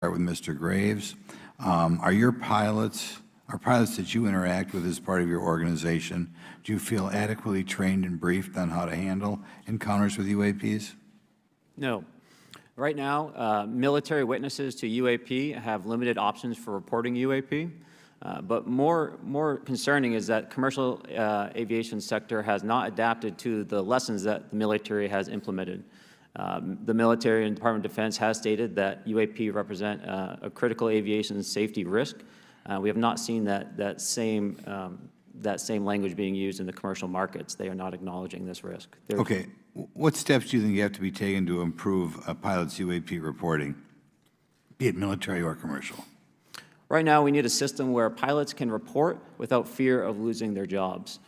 Start with Mr. Graves. Are pilots that you interact with as part of your organization, do you feel adequately trained and briefed on how to handle encounters with UAPs? No. Right now, military witnesses to UAP have limited options for reporting UAP. But more concerning is that commercial aviation sector has not adapted to the lessons that the military has implemented. The military and Department of Defense has stated that UAP represent a critical aviation safety risk. We have not seen that same language being used in the commercial markets. They are not acknowledging this risk. Okay. What steps do you think have to be taken to improve a pilot's UAP reporting, be it military or commercial? Right now, we need a system where pilots can report without fear of losing their jobs.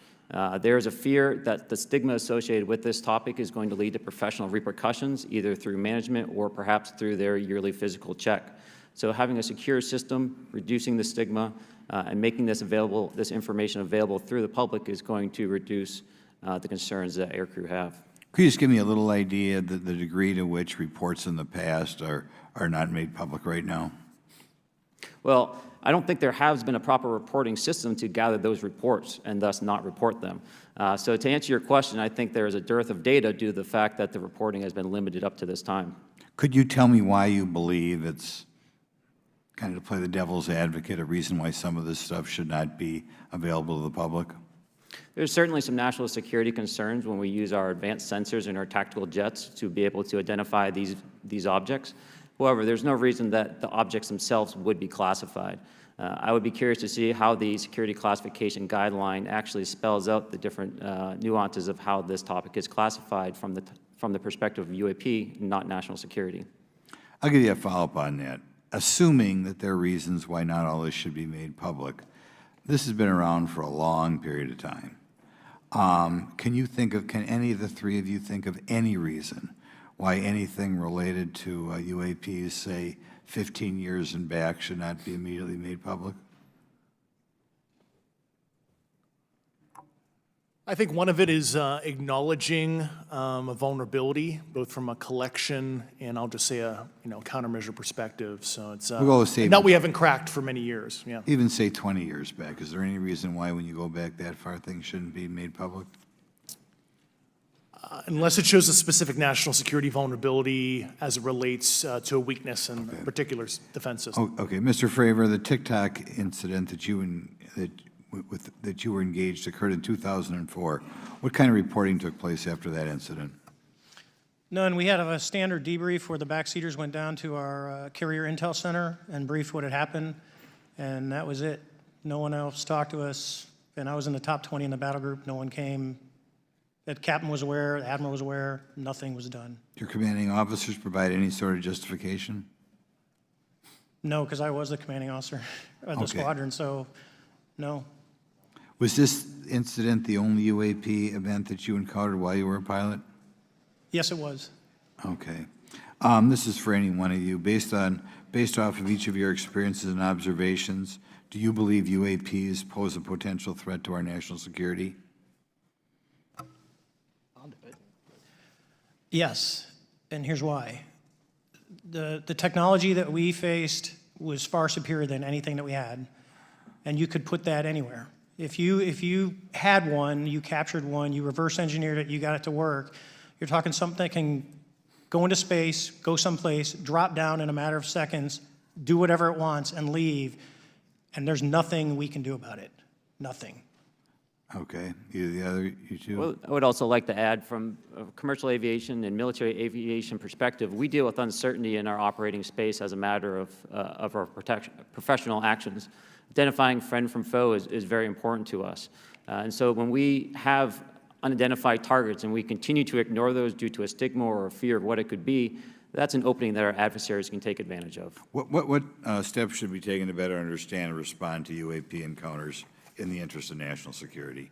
There is a fear that the stigma associated with this topic is going to lead to professional repercussions, either through management or perhaps through their yearly physical check. So having a secure system, reducing the stigma, and making this information available through the public is going to reduce the concerns that aircrew have. Could you just give me a little idea of the degree to which reports in the past are not made public right now? Well, I don't think there has been a proper reporting system to gather those reports and thus not report them. So to answer your question, I think there is a dearth of data due to the fact that the reporting has been limited up to this time. Could you tell me why you believe it's, kind of to play the devil's advocate, a reason why some of this stuff should not be available to the public? There's certainly some national security concerns when we use our advanced sensors in our tactical jets to be able to identify these objects. However, there's no reason that the objects themselves would be classified. I would be curious to see how the security classification guideline actually spells out the different nuances of how this topic is classified from the perspective of UAP, not national security. I'll give you a follow-up on that. Assuming that there are reasons why not all this should be made public, this has been around for a long period of time. Can any of the three of you think of any reason why anything related to UAPs, say 15 years and back, should not be immediately made public? I think one of it is acknowledging a vulnerability, both from a collection and I'll just say a countermeasure perspective. So it's that we haven't cracked for many years. Yeah. Even say 20 years back. Is there any reason why, when you go back that far, things shouldn't be made public? Unless it shows a specific national security vulnerability as it relates to a weakness in a particular defense system. Oh, okay, Mr. Fravor, the TikTok incident that you were engaged occurred in 2004. What kind of reporting took place after that incident? None. We had a standard debrief where the backseaters went down to our carrier intel center and briefed what had happened, and that was it. No one else talked to us, and I was in the top 20 in the battle group. No one came. The captain was aware, the admiral was aware, nothing was done. Did your commanding officers provide any sort of justification? No, because I was the commanding officer of the squadron, so no. Was this incident the only UAP event that you encountered while you were a pilot? Yes, it was. Okay. This is for any one of you. Based off of each of your experiences and observations, do you believe UAPs pose a potential threat to our national security? Yes, and here's why. The technology that we faced was far superior than anything that we had, and you could put that anywhere. If you had one, you captured one, you reverse engineered it, you got it to work, you're talking something that can go into space, go someplace, drop down in a matter of seconds, do whatever it wants, and leave, and there's nothing we can do about it. Nothing. Okay. You two? Well, I would also like to add, from a commercial aviation and military aviation perspective, we deal with uncertainty in our operating space as a matter of our professional actions. Identifying friend from foe is very important to us. And so when we have unidentified targets and we continue to ignore those due to a stigma or a fear of what it could be, that's an opening that our adversaries can take advantage of. What steps should be taken to better understand and respond to UAP encounters in the interest of national security?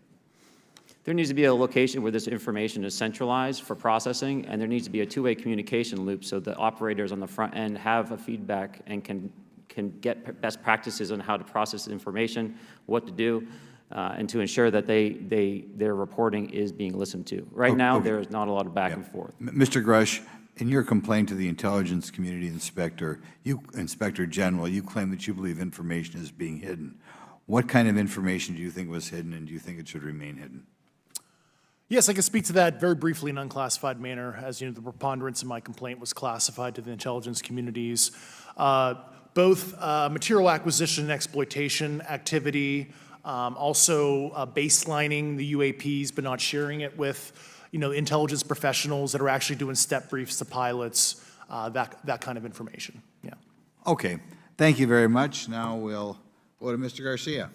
There needs to be a location where this information is centralized for processing, and there needs to be a two-way communication loop so the operators on the front end have a feedback and can get best practices on how to process information, what to do, and to ensure that their reporting is being listened to. Right now, there is not a lot of back and forth. Mr. Grush, In your complaint to the Intelligence Community Inspector, Inspector General, you claim that you believe information is being hidden. What kind of information do you think was hidden, and do you think it should remain hidden? Yes, I can speak to that very briefly in unclassified manner. As you know, the preponderance of my complaint was classified to the intelligence communities. Both material acquisition and exploitation activity, also baselining the UAPs but not sharing it with intelligence professionals that are actually doing step briefs to pilots, that kind of information. Yeah. Okay. Thank you very much. Now we'll go to Mr. Garcia.